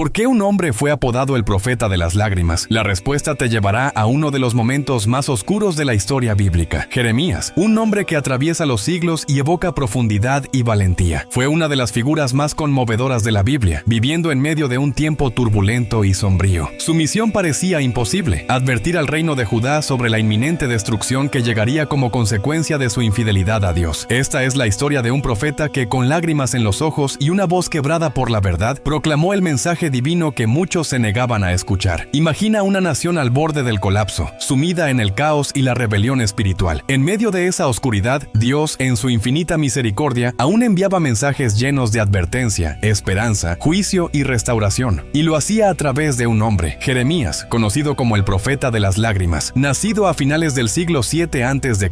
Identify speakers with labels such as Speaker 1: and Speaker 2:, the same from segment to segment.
Speaker 1: ¿Por qué un hombre fue apodado el profeta de las lágrimas? La respuesta te llevará a uno de los momentos más oscuros de la historia bíblica. Jeremías, un hombre que atraviesa los siglos y evoca profundidad y valentía. Fue una de las figuras más conmovedoras de la Biblia, viviendo en medio de un tiempo turbulento y sombrío. Su misión parecía imposible: advertir al reino de Judá sobre la inminente destrucción que llegaría como consecuencia de su infidelidad a Dios. Esta es la historia de un profeta que, con lágrimas en los ojos y una voz quebrada por la verdad, proclamó el mensaje divino que muchos se negaban a escuchar. Imagina una nación al borde del colapso, sumida en el caos y la rebelión espiritual. En medio de esa oscuridad, Dios, en su infinita misericordia, aún enviaba mensajes llenos de advertencia, esperanza, juicio y restauración. Y lo hacía a través de un hombre, Jeremías, conocido como el profeta de las lágrimas. Nacido a finales del siglo 7 a.C.,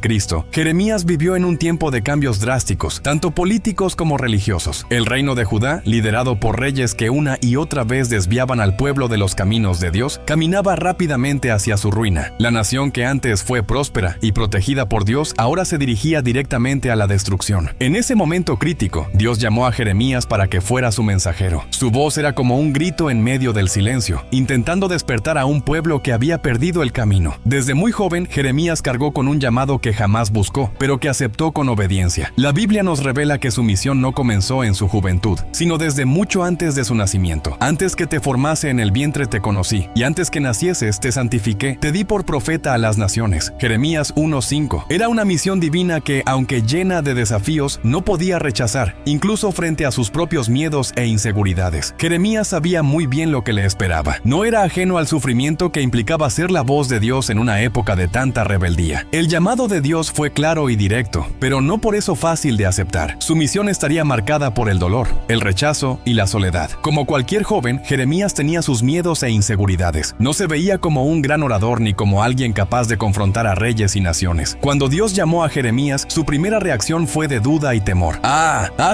Speaker 1: Jeremías vivió en un tiempo de cambios drásticos, tanto políticos como religiosos. El reino de Judá, liderado por reyes que una y otra vez desviaban al pueblo de los caminos de Dios, caminaba rápidamente hacia su ruina. La nación que antes fue próspera y protegida por Dios ahora se dirigía directamente a la destrucción. En ese momento crítico, Dios llamó a Jeremías para que fuera su mensajero. Su voz era como un grito en medio del silencio, intentando despertar a un pueblo que había perdido el camino. Desde muy joven, Jeremías cargó con un llamado que jamás buscó, pero que aceptó con obediencia. La Biblia nos revela que su misión no comenzó en su juventud, sino desde mucho antes de su nacimiento. Antes que te formase en el vientre te conocí, y antes que nacieses te santifiqué, te di por profeta a las naciones. Jeremías 1:5. Era una misión divina que, aunque llena de desafíos, no podía rechazar, incluso frente a sus propios miedos e inseguridades. Jeremías sabía muy bien lo que le esperaba. No era ajeno al sufrimiento que implicaba ser la voz de Dios en una época de tanta rebeldía. El llamado de Dios fue claro y directo, pero no por eso fácil de aceptar. Su misión estaría marcada por el dolor, el rechazo y la soledad. Como cualquier joven, Jeremías tenía sus miedos e inseguridades. No se veía como un gran orador ni como alguien capaz de confrontar a reyes y naciones. Cuando Dios llamó a Jeremías, su primera reacción fue de duda y temor.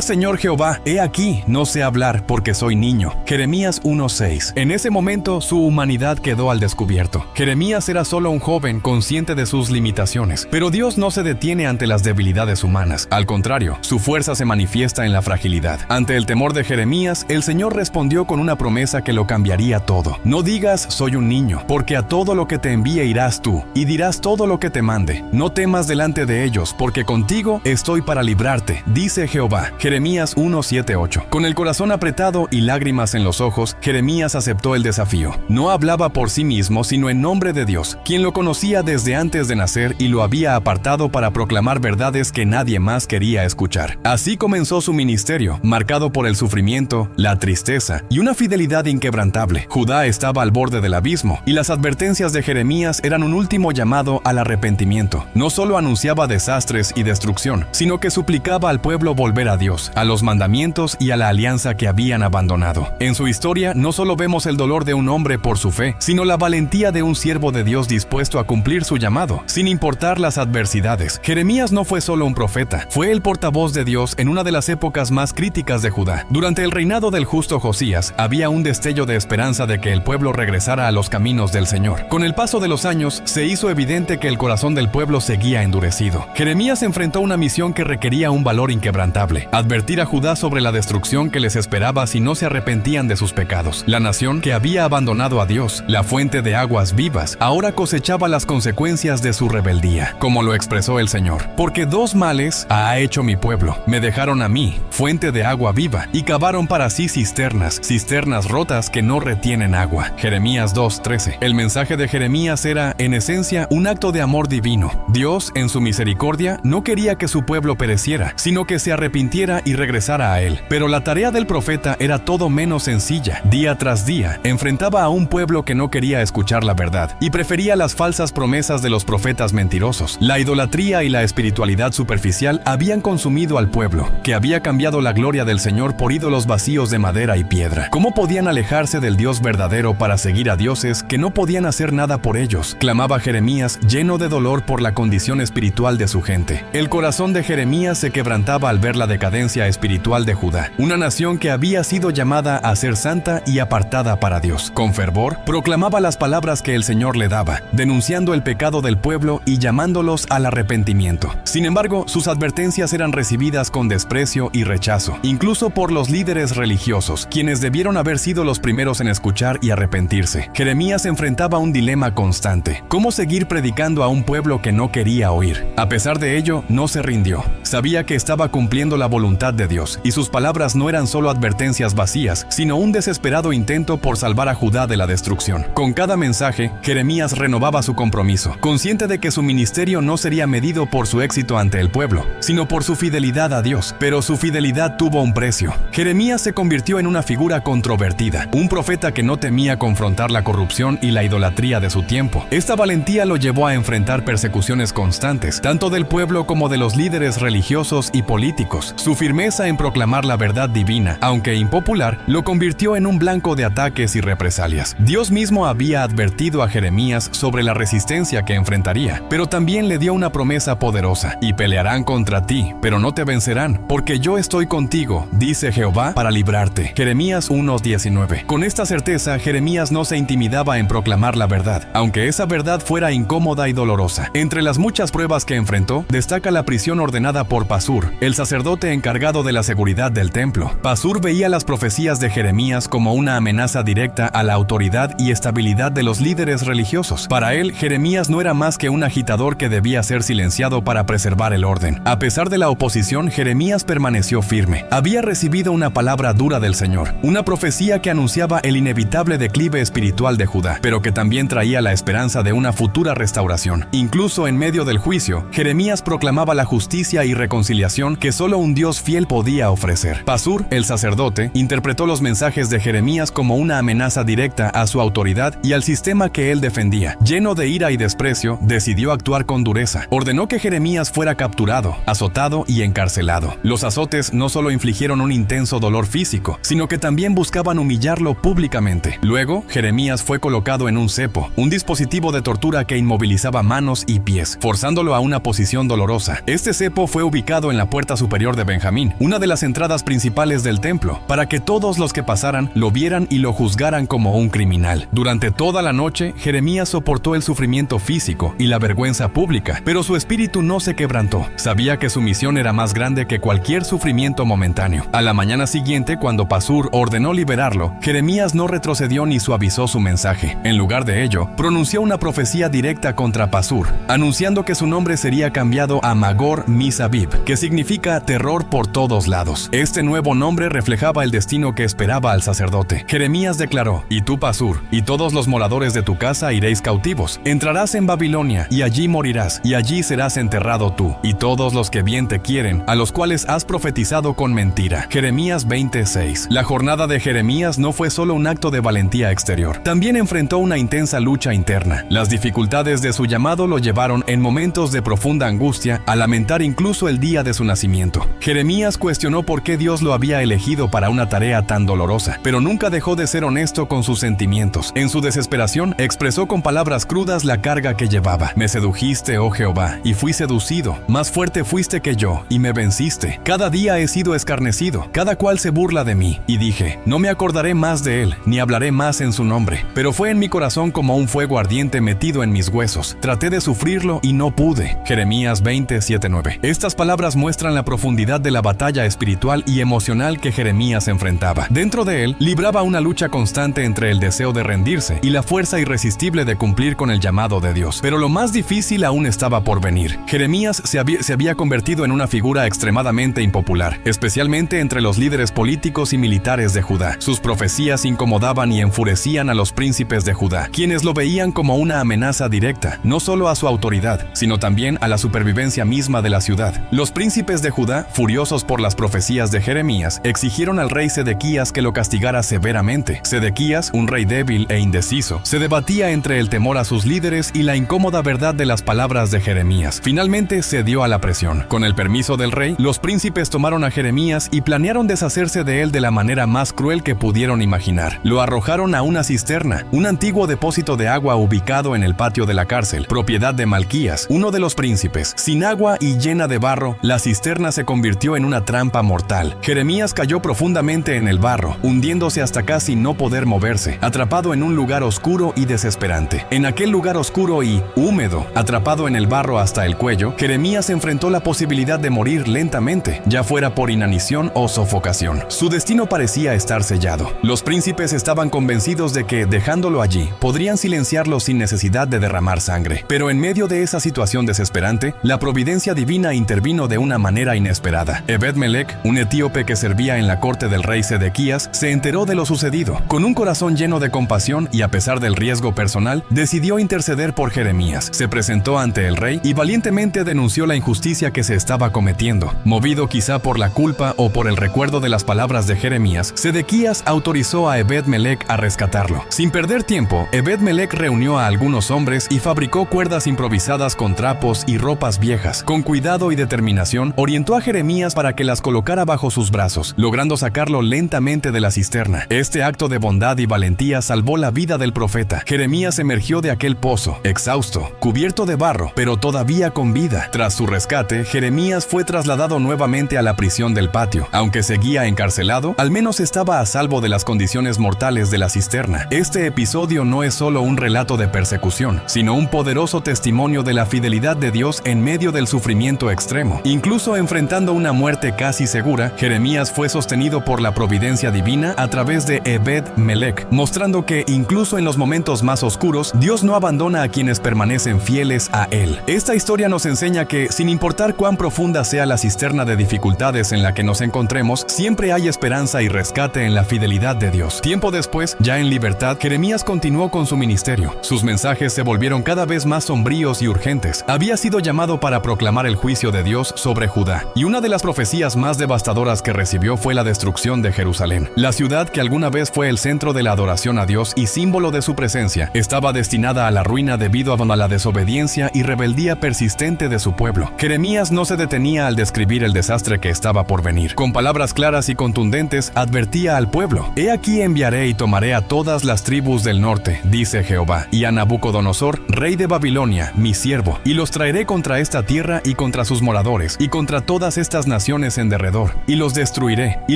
Speaker 1: Señor Jehová, he aquí, no sé hablar porque soy niño. Jeremías 1:6. En ese momento, su humanidad quedó al descubierto. Jeremías era solo un joven consciente de sus limitaciones, pero Dios no se detiene ante las debilidades humanas. Al contrario, su fuerza se manifiesta en la fragilidad. Ante el temor de Jeremías, el Señor respondió con una promesa que lo cambiaría todo. No digas, soy un niño, porque a todo lo que te envíe irás tú, y dirás todo lo que te mande. No temas delante de ellos, porque contigo estoy para librarte, dice Jehová. Jeremías 1:7-8. Con el corazón apretado y lágrimas en los ojos, Jeremías aceptó el desafío. No hablaba por sí mismo, sino en nombre de Dios, quien lo conocía desde antes de nacer y lo había apartado para proclamar verdades que nadie más quería escuchar. Así comenzó su ministerio, marcado por el sufrimiento, la tristeza y una fidelidad inquebrantable. Judá estaba al borde del abismo, y las advertencias de Jeremías eran un último llamado al arrepentimiento. No solo anunciaba desastres y destrucción, sino que suplicaba al pueblo volver a Dios, a los mandamientos y a la alianza que habían abandonado. En su historia no solo vemos el dolor de un hombre por su fe, sino la valentía de un siervo de Dios dispuesto a cumplir su llamado, sin importar las adversidades. Jeremías no fue solo un profeta, fue el portavoz de Dios en una de las épocas más críticas de Judá. Durante el reinado del justo Josías, había un destello de esperanza de que el pueblo regresara a los caminos del Señor. Con el paso de los años, se hizo evidente que el corazón del pueblo seguía endurecido. Jeremías enfrentó una misión que requería un valor inquebrantable: advertir a Judá sobre la destrucción que les esperaba si no se arrepentían de sus pecados. La nación que había abandonado a Dios, la fuente de aguas vivas, ahora cosechaba las consecuencias de su rebeldía, como lo expresó el Señor. Porque dos males ha hecho mi pueblo: me dejaron a mí, fuente de agua viva, y cavaron para sí cisternas rotas que no retienen agua. Jeremías 2:13. El mensaje de Jeremías era, en esencia, un acto de amor divino. Dios, en su misericordia, no quería que su pueblo pereciera, sino que se arrepintiera y regresara a él. Pero la tarea del profeta era todo menos sencilla. Día tras día, enfrentaba a un pueblo que no quería escuchar la verdad y prefería las falsas promesas de los profetas mentirosos. La idolatría y la espiritualidad superficial habían consumido al pueblo, que había cambiado la gloria del Señor por ídolos vacíos de madera y piedra. ¿Cómo podían alejarse del Dios verdadero para seguir a dioses que no podían hacer nada por ellos? Clamaba Jeremías, lleno de dolor por la condición espiritual de su gente. El corazón de Jeremías se quebrantaba al ver la decadencia espiritual de Judá, una nación que había sido llamada a ser santa y apartada para Dios. Con fervor, proclamaba las palabras que el Señor le daba, denunciando el pecado del pueblo y llamándolos al arrepentimiento. Sin embargo, sus advertencias eran recibidas con desprecio y rechazo, incluso por los líderes religiosos, quienes debieron haber haber sido los primeros en escuchar y arrepentirse. Jeremías enfrentaba un dilema constante: ¿cómo seguir predicando a un pueblo que no quería oír? A pesar de ello, no se rindió. Sabía que estaba cumpliendo la voluntad de Dios, y sus palabras no eran solo advertencias vacías, sino un desesperado intento por salvar a Judá de la destrucción. Con cada mensaje, Jeremías renovaba su compromiso, consciente de que su ministerio no sería medido por su éxito ante el pueblo, sino por su fidelidad a Dios. Pero su fidelidad tuvo un precio. Jeremías se convirtió en una figura controvertida, un profeta que no temía confrontar la corrupción y la idolatría de su tiempo. Esta valentía lo llevó a enfrentar persecuciones constantes, tanto del pueblo como de los líderes religiosos y políticos. Su firmeza en proclamar la verdad divina, aunque impopular, lo convirtió en un blanco de ataques y represalias. Dios mismo había advertido a Jeremías sobre la resistencia que enfrentaría, pero también le dio una promesa poderosa: y pelearán contra ti, pero no te vencerán, porque yo estoy contigo, dice Jehová, para librarte. Jeremías 1:19. Con esta certeza, Jeremías no se intimidaba en proclamar la verdad, aunque esa verdad fuera incómoda y dolorosa. Entre las muchas pruebas que enfrentó, destaca la prisión ordenada por Pasur, el sacerdote encargado de la seguridad del templo. Pasur veía las profecías de Jeremías como una amenaza directa a la autoridad y estabilidad de los líderes religiosos. Para él, Jeremías no era más que un agitador que debía ser silenciado para preservar el orden. A pesar de la oposición, Jeremías permaneció firme. Había recibido una palabra dura del Señor, una profecía que anunciaba el inevitable declive espiritual de Judá, pero que también traía la esperanza de una futura restauración. Incluso en medio del juicio, Jeremías proclamaba la justicia y reconciliación que solo un Dios fiel podía ofrecer. Pasur, el sacerdote, interpretó los mensajes de Jeremías como una amenaza directa a su autoridad y al sistema que él defendía. Lleno de ira y desprecio, decidió actuar con dureza. Ordenó que Jeremías fuera capturado, azotado y encarcelado. Los azotes no solo infligieron un intenso dolor físico, sino que también buscaban humillarlo públicamente. Luego, Jeremías fue colocado en un cepo, un dispositivo de tortura que inmovilizaba manos y pies, forzándolo a una posición dolorosa. Este cepo fue ubicado en la puerta superior de Benjamín, una de las entradas principales del templo, para que todos los que pasaran lo vieran y lo juzgaran como un criminal. Durante toda la noche, Jeremías soportó el sufrimiento físico y la vergüenza pública, pero su espíritu no se quebrantó. Sabía que su misión era más grande que cualquier sufrimiento momentáneo. A la mañana siguiente, cuando Pasur ordenó liberarlo, Jeremías no retrocedió ni suavizó su mensaje. En lugar de ello, pronunció una profecía directa contra Pasur, anunciando que su nombre sería cambiado a Magor Misabib, que significa terror por todos lados. Este nuevo nombre reflejaba el destino que esperaba al sacerdote. Jeremías declaró: y tú, Pasur, y todos los moradores de tu casa iréis cautivos. Entrarás en Babilonia, y allí morirás, y allí serás enterrado tú, y todos los que bien te quieren, a los cuales has profetizado con mentira. Jeremías 20:6. La jornada de Jeremías no fue solo un acto de valentía exterior. También enfrentó una intensa lucha interna. Las dificultades de su llamado lo llevaron en momentos de profunda angustia a lamentar incluso el día de su nacimiento. Jeremías cuestionó por qué Dios lo había elegido para una tarea tan dolorosa, pero nunca dejó de ser honesto con sus sentimientos. En su desesperación, expresó con palabras crudas la carga que llevaba. Me sedujiste, oh Jehová, y fui seducido. Más fuerte fuiste que yo, y me venciste. Cada día he sido escarnecido, cada cual se burla de mí. Y dije: no me acordaré más de él, ni hablaré más en su nombre. Pero fue en mi corazón como un fuego ardiente metido en mis huesos. Traté de sufrirlo y no pude. Jeremías 20:7-9. Estas palabras muestran la profundidad de la batalla espiritual y emocional que Jeremías enfrentaba. Dentro de él, libraba una lucha constante entre el deseo de rendirse y la fuerza irresistible de cumplir con el llamado de Dios. Pero lo más difícil aún estaba por venir. Jeremías se había convertido en una figura extremadamente impopular, especialmente entre los líderes políticos y militares de Judá. Sus profecías incomodaban y enfurecían a los príncipes de Judá, quienes lo veían como una amenaza directa, no solo a su autoridad, sino también a la supervivencia misma de la ciudad. Los príncipes de Judá, furiosos por las profecías de Jeremías, exigieron al rey Sedequías que lo castigara severamente. Sedequías, un rey débil e indeciso, se debatía entre el temor a sus líderes y la incómoda verdad de las palabras de Jeremías. Finalmente cedió a la presión. Con el permiso del rey, los príncipes tomaron a Jeremías y planearon deshacerse de él de la manera más cruel que pudieron imaginar. Lo arrojaron a una cisterna, un antiguo depósito de agua ubicado en el patio de la cárcel, propiedad de Malquías, uno de los príncipes. Sin agua y llena de barro, la cisterna se convirtió en una trampa mortal. Jeremías cayó profundamente en el barro, hundiéndose hasta casi no poder moverse, atrapado en un lugar oscuro y desesperante. En aquel lugar oscuro y húmedo, atrapado en el barro hasta el cuello, Jeremías enfrentó la posibilidad de morir lentamente, ya fuera por inanición o sofocación. Su destino parecía estar sellado. Los príncipes estaban convencidos de que, dejándolo allí, podrían silenciarlo sin necesidad de derramar sangre. Pero en medio de esa situación desesperante, la providencia divina intervino de una manera inesperada. Ebed-Melech, un etíope que servía en la corte del rey Sedequías, se enteró de lo sucedido. Con un corazón lleno de compasión y a pesar del riesgo personal, decidió interceder por Jeremías. Se presentó ante el rey y valientemente denunció la injusticia que se estaba cometiendo. Movido quizá por la culpa o por el recuerdo de las palabras de Jeremías, Sedequías autorizó a Ebed-Melech a rescatarlo. Sin perder tiempo, Ebed-Melech reunió a algunos hombres y fabricó cuerdas improvisadas con trapos y ropas viejas. Con cuidado y determinación, orientó a Jeremías para que las colocara bajo sus brazos, logrando sacarlo lentamente de la cisterna. Este acto de bondad y valentía salvó la vida del profeta. Jeremías emergió de aquel pozo, exhausto, cubierto de barro, pero todavía con vida. Tras su rescate, Jeremías fue trasladado nuevamente a la prisión del patio. Aunque seguía encarcelado, al menos estaba a salvo de las condiciones mortales de la cisterna. Este episodio no es solo un relato de persecución, sino un poderoso testimonio de la fidelidad de Dios en medio del sufrimiento extremo. Incluso enfrentando una muerte casi segura, Jeremías fue sostenido por la providencia divina a través de Ebed-Melech, mostrando que incluso en los momentos más oscuros, Dios no abandona a quienes permanecen fieles a Él. Esta historia nos enseña que, sin importar cuán profunda sea la cisterna de dificultades en la que nos encontremos, siempre hay esperanza y rescate en la fidelidad de Dios. Tiempo después, ya en libertad, Jeremías continuó con su ministerio. Sus mensajes se volvieron cada vez más sombríos y urgentes. Había sido llamado para proclamar el juicio de Dios sobre Judá, y una de las profecías más devastadoras que recibió fue la destrucción de Jerusalén. La ciudad, que alguna vez fue el centro de la adoración a Dios y símbolo de su presencia, estaba destinada a la ruina debido a la desobediencia y rebeldía persistente de su pueblo. Jeremías no se detenía al describir el desastre que estaba por venir. Con palabras claras y contundentes, advertía al pueblo: «He aquí enviaré y tomaré a todas las tribus del norte, dice Jehová, y a Nabucodonosor, rey de Babilonia, mi siervo, y los traeré contra esta tierra y contra sus moradores, y contra todas estas naciones en derredor, y los destruiré, y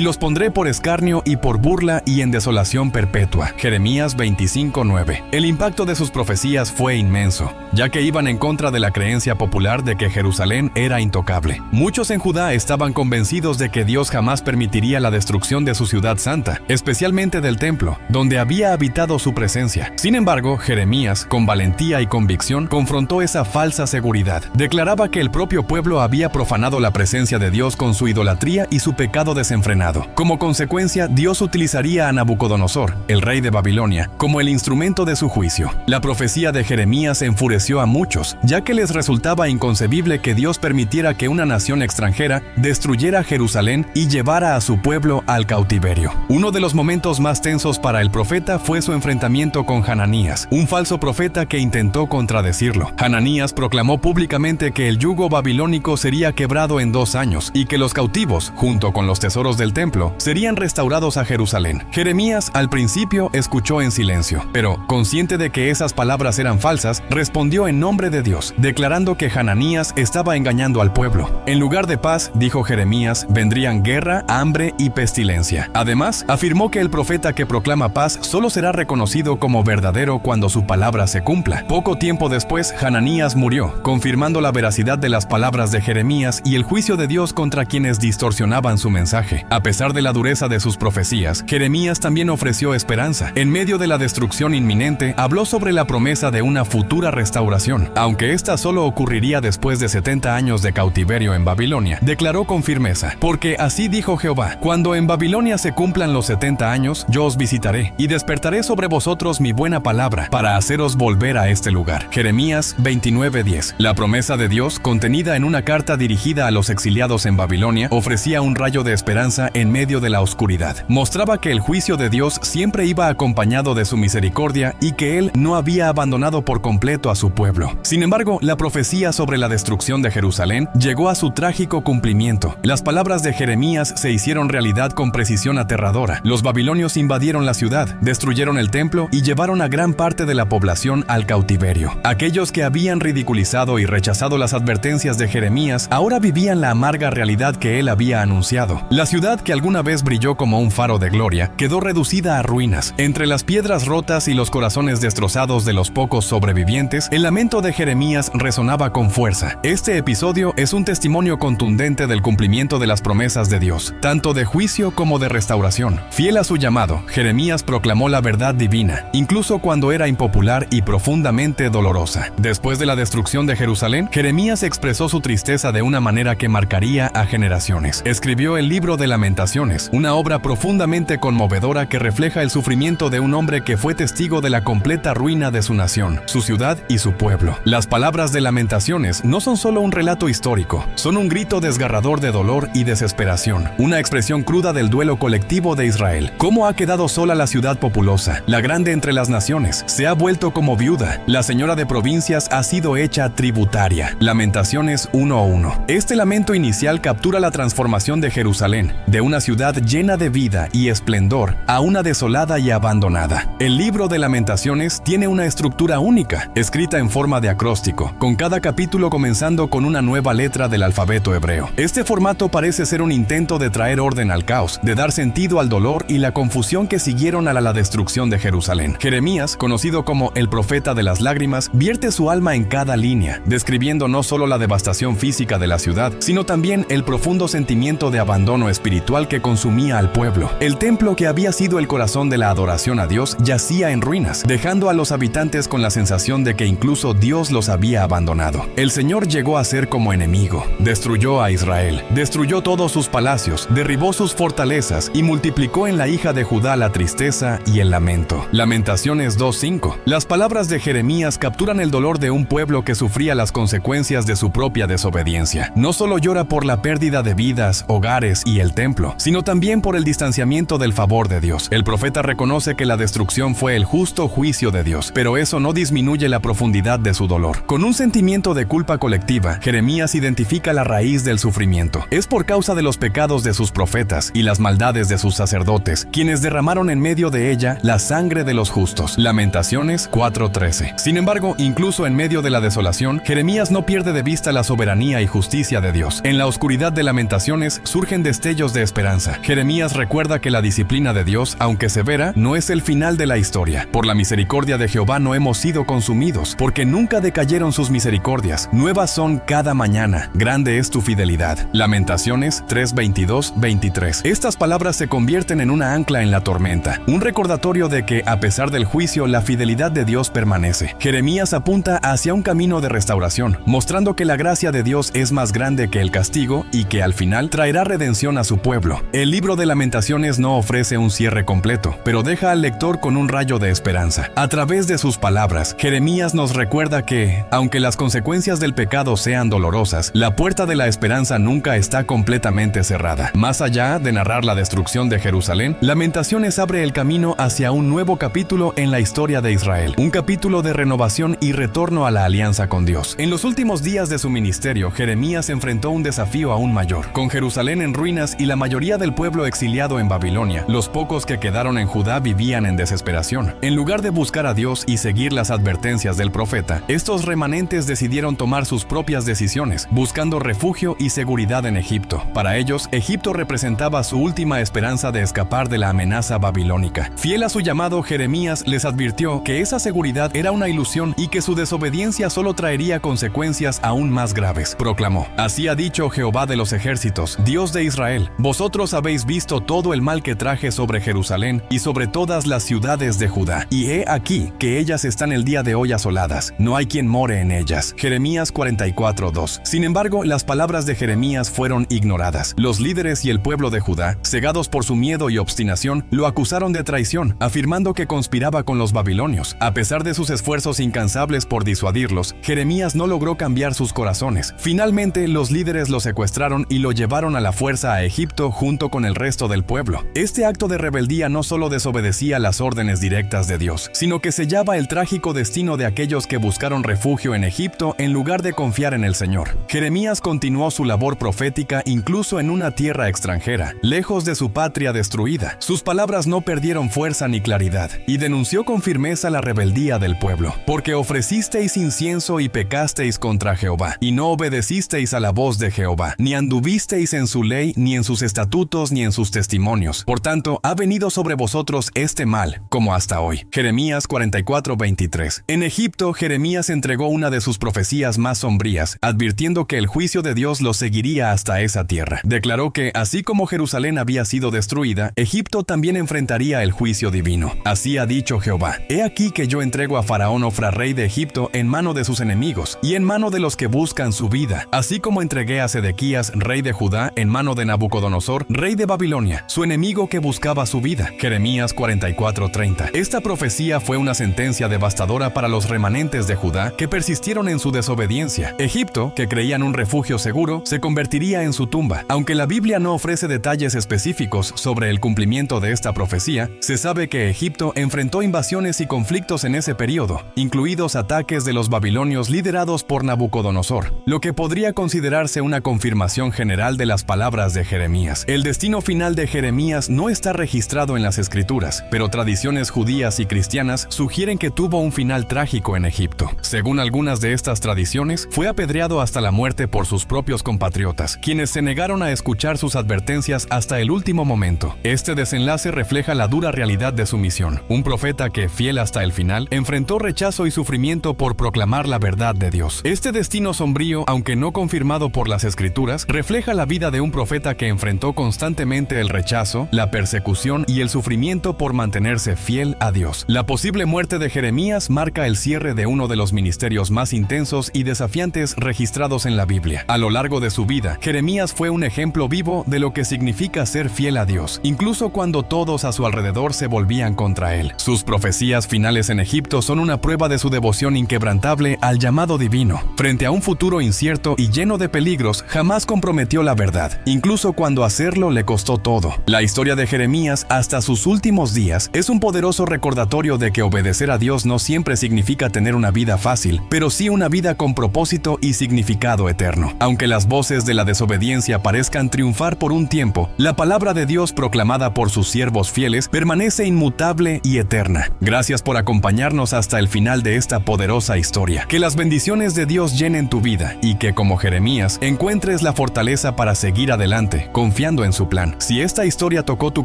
Speaker 1: los pondré por escarnio y por burla y en desolación perpetua». Jeremías 25:9. El impacto de sus profecías fue inmenso, ya que iban en contra de la creencia popular de que Jerusalén era intocable. Muchos en Judá estaban convencidos de que Dios jamás permitiría la destrucción de su ciudad santa, especialmente del templo, donde había habitado su presencia. Sin embargo, Jeremías, con valentía y convicción, confrontó esa falsa seguridad. Declaraba que el propio pueblo había profanado la presencia de Dios con su idolatría y su pecado desenfrenado. Como consecuencia, Dios utilizaría a Nabucodonosor, el rey de Babilonia, como el instrumento de su juicio. La profecía de Jeremías enfureció a muchos, ya que les resultaba inconcebible que Dios permitiera que una nación extranjera destruyera Jerusalén y llevara a su pueblo al cautiverio. Uno de los momentos más tensos para el profeta fue su enfrentamiento con Hananías, un falso profeta que intentó contradecirlo. Hananías proclamó públicamente que el yugo babilónico sería quebrado en 2 años y que los cautivos, junto con los tesoros del templo, serían restaurados a Jerusalén. Jeremías al principio escuchó en silencio, pero, consciente de que esas palabras eran falsas, respondió en nombre de Dios, declarando que Hananías estaba engañando al pueblo. En lugar de paz, dijo Jeremías, vendrían guerra, hambre y pestilencia. Además, afirmó que el profeta que proclama paz solo será reconocido como verdadero cuando su palabra se cumpla. Poco tiempo después, Hananías murió, confirmando la veracidad de las palabras de Jeremías y el juicio de Dios contra quienes distorsionaban su mensaje. A pesar de la dureza de sus profecías, Jeremías también ofreció esperanza. En medio de la destrucción inminente, habló sobre la promesa de una futura restauración. Aunque esta solo ocurriría después de 70 años de cautiverio en Babilonia, declaró con firmeza: «Porque así dijo Jehová, cuando en Babilonia se cumplan los 70 años, yo os visitaré, y despertaré sobre vosotros mi buena palabra, para haceros volver a este lugar». Jeremías 29:10. La promesa de Dios, contenida en una carta dirigida a los exiliados en Babilonia, ofrecía un rayo de esperanza en medio de la oscuridad. Mostraba que el juicio de Dios siempre iba acompañado de su misericordia y que Él no había abandonado por completo a su pueblo. Sin embargo, la profecía sobre la destrucción de Jerusalén llegó a su trágico cumplimiento. Las palabras de Jeremías se hicieron realidad con precisión aterradora. Los babilonios invadieron la ciudad, destruyeron el templo y llevaron a gran parte de la población al cautiverio. Aquellos que habían ridiculizado y rechazado las advertencias de Jeremías ahora vivían la amarga realidad que él había anunciado. La ciudad, que alguna vez brilló como un faro de gloria, quedó reducida a ruinas. Entre las piedras rotas y los corazones destrozados de los pocos sobrevivientes, el lamento de Jeremías resonaba con fuerza. Este episodio es un testimonio contundente del cumplimiento de las promesas de Dios, tanto de juicio como de restauración. restauración. Fiel a su llamado, Jeremías proclamó la verdad divina, incluso cuando era impopular y profundamente dolorosa. Después de la destrucción de Jerusalén, Jeremías expresó su tristeza de una manera que marcaría a generaciones. Escribió el libro de Lamentaciones, una obra profundamente conmovedora que refleja el sufrimiento de un hombre que fue testigo de la completa ruina de su nación, su ciudad y su pueblo. Las palabras de Lamentaciones no son solo un relato histórico, son un grito desgarrador de dolor y desesperación, una expresión cruda del duelo colectivo de Israel. ¿Cómo ha quedado sola la ciudad populosa, la grande entre las naciones? Se ha vuelto como viuda. La señora de provincias ha sido hecha tributaria. Lamentaciones 1:1. Este lamento inicial captura la transformación de Jerusalén, de una ciudad llena de vida y esplendor a una desolada y abandonada. El libro de Lamentaciones tiene una estructura única, escrita en forma de acróstico, con cada capítulo comenzando con una nueva letra del alfabeto hebreo. Este formato parece ser un intento de traer orden al caos, de dar sentido al dolor y la confusión que siguieron a la destrucción de Jerusalén. Jeremías, conocido como el profeta de las lágrimas, vierte su alma en cada línea, describiendo no solo la devastación física de la ciudad, sino también el profundo sentimiento de abandono espiritual que consumía al pueblo. El templo, que había sido el corazón de la adoración a Dios, yacía en ruinas, dejando a los habitantes con la sensación de que incluso Dios los había abandonado. El Señor llegó a ser como enemigo. Destruyó a Israel, destruyó todos sus palacios, derribó sus fortalezas y multiplicó en la hija de Judá la tristeza y el lamento. Lamentaciones 2:5. Las palabras de Jeremías capturan el dolor de un pueblo que sufría las consecuencias de su propia desobediencia. No solo llora por la pérdida de vidas, hogares y el templo, sino también por el distanciamiento del favor de Dios. El profeta reconoce que la destrucción fue el justo juicio de Dios, pero eso no disminuye la profundidad de su dolor. Con un sentimiento de culpa colectiva, Jeremías identifica la raíz del sufrimiento. Es por causa de los pecados de sus profetas y las maldades de sus sacerdotes, quienes derramaron en medio de ella la sangre de los justos. Lamentaciones 4:13. Sin embargo, incluso en medio de la desolación, Jeremías no pierde de vista la soberanía y justicia de Dios. En la oscuridad de Lamentaciones surgen destellos de esperanza. Jeremías recuerda que la disciplina de Dios, aunque severa, no es el final de la historia. Por la misericordia de Jehová no hemos sido consumidos, porque nunca decayeron sus misericordias. Nuevas son cada mañana. Grande es tu fidelidad. Lamentaciones 3:22-23. Estas palabras se convierten en una ancla en la tormenta, un recordatorio de que, a pesar del juicio, la fidelidad de Dios permanece. Jeremías apunta hacia un camino de restauración, mostrando que la gracia de Dios es más grande que el castigo y que al final traerá redención a su pueblo. El libro de Lamentaciones no ofrece un cierre completo, pero deja al lector con un rayo de esperanza. A través de sus palabras, Jeremías nos recuerda que, aunque las consecuencias del pecado sean dolorosas, la puerta de la esperanza nunca está completamente cerrada. Más allá de narrar la destrucción de Jerusalén, Lamentaciones abre el camino hacia un nuevo capítulo en la historia de Israel, un capítulo de renovación y retorno a la alianza con Dios. En los últimos días de su ministerio, Jeremías enfrentó un desafío aún mayor. Con Jerusalén en ruinas y la mayoría del pueblo exiliado en Babilonia, los pocos que quedaron en Judá vivían en desesperación. En lugar de buscar a Dios y seguir las advertencias del profeta, estos remanentes decidieron tomar sus propias decisiones, buscando refugio y seguridad en Egipto. Para ellos, Egipto representaba su última esperanza de escapar de la amenaza babilónica. Fiel a su llamado, Jeremías les advirtió que esa seguridad era una ilusión y que su desobediencia solo traería consecuencias aún más graves. Proclamó: Así ha dicho Jehová de los ejércitos, Dios de Israel, vosotros habéis visto todo el mal que traje sobre Jerusalén y sobre todas las ciudades de Judá. Y he aquí que ellas están el día de hoy asoladas, no hay quien more en ellas. Jeremías 44:2. Sin embargo, las palabras de Jeremías fueron ignoradas. Los líderes y el pueblo de Judá, cegados por su miedo y obstinación, lo acusaron de traición, afirmando que conspiraba con los babilonios. A pesar de sus esfuerzos incansables por disuadirlos, Jeremías no logró cambiar sus corazones. Finalmente, los líderes lo secuestraron y lo llevaron a la fuerza a Egipto junto con el resto del pueblo. Este acto de rebeldía no solo desobedecía las órdenes directas de Dios, sino que sellaba el trágico destino de aquellos que buscaron refugio en Egipto en lugar de confiar en el Señor. Jeremías continuó su labor profética incluso en una tierra extranjera, lejos de su patria destruida. Sus palabras no perdieron fuerza ni claridad, y denunció con firmeza la rebeldía del pueblo. Porque ofrecisteis incienso y pecasteis contra Jehová, y no obedecisteis a la voz de Jehová, ni anduvisteis en su ley, ni en sus estatutos, ni en sus testimonios. Por tanto, ha venido sobre vosotros este mal, como hasta hoy. Jeremías 44:23. En Egipto, Jeremías entregó una de sus profecías más sombrías, advirtiendo que el juicio de Dios lo seguiría hasta esa tierra. Declaró que, así como Jerusalén había sido destruida destruida, Egipto también enfrentaría el juicio divino. Así ha dicho Jehová: He aquí que yo entrego a Faraón Ofra, rey de Egipto, en mano de sus enemigos, y en mano de los que buscan su vida, así como entregué a Sedequías, rey de Judá, en mano de Nabucodonosor, rey de Babilonia, su enemigo que buscaba su vida. Jeremías 44:30. Esta profecía fue una sentencia devastadora para los remanentes de Judá que persistieron en su desobediencia. Egipto, que creían un refugio seguro, se convertiría en su tumba. Aunque la Biblia no ofrece detalles específicos sobre el cumplimiento de esta profecía, se sabe que Egipto enfrentó invasiones y conflictos en ese periodo, incluidos ataques de los babilonios liderados por Nabucodonosor, lo que podría considerarse una confirmación general de las palabras de Jeremías. El destino final de Jeremías no está registrado en las Escrituras, pero tradiciones judías y cristianas sugieren que tuvo un final trágico en Egipto. Según algunas de estas tradiciones, fue apedreado hasta la muerte por sus propios compatriotas, quienes se negaron a escuchar sus advertencias hasta el último momento. Este desenlace refleja la dura realidad de su misión. Un profeta que, fiel hasta el final, enfrentó rechazo y sufrimiento por proclamar la verdad de Dios. Este destino sombrío, aunque no confirmado por las Escrituras, refleja la vida de un profeta que enfrentó constantemente el rechazo, la persecución y el sufrimiento por mantenerse fiel a Dios. La posible muerte de Jeremías marca el cierre de uno de los ministerios más intensos y desafiantes registrados en la Biblia. A lo largo de su vida, Jeremías fue un ejemplo vivo de lo que significa ser fiel a Dios, incluso cuando todos a su alrededor se volvían contra él. Sus profecías finales en Egipto son una prueba de su devoción inquebrantable al llamado divino. Frente a un futuro incierto y lleno de peligros, jamás comprometió la verdad, incluso cuando hacerlo le costó todo. La historia de Jeremías hasta sus últimos días es un poderoso recordatorio de que obedecer a Dios no siempre significa tener una vida fácil, pero sí una vida con propósito y significado eterno. Aunque las voces de la desobediencia parezcan triunfar por un tiempo, la palabra de Dios proclamada por sus siervos fieles permanece inmutable y eterna. Gracias por acompañarnos hasta el final de esta poderosa historia. Que las bendiciones de Dios llenen tu vida y que, como Jeremías, encuentres la fortaleza para seguir adelante, confiando en su plan. Si esta historia tocó tu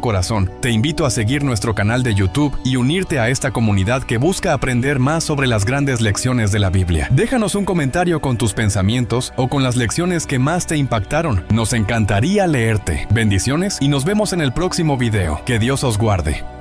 Speaker 1: corazón, te invito a seguir nuestro canal de YouTube y unirte a esta comunidad que busca aprender más sobre las grandes lecciones de la Biblia. Déjanos un comentario con tus pensamientos o con las lecciones que más te impactaron. Nos encantaría leerte. Bendiciones y nos vemos en el próximo video. Que Dios os guarde.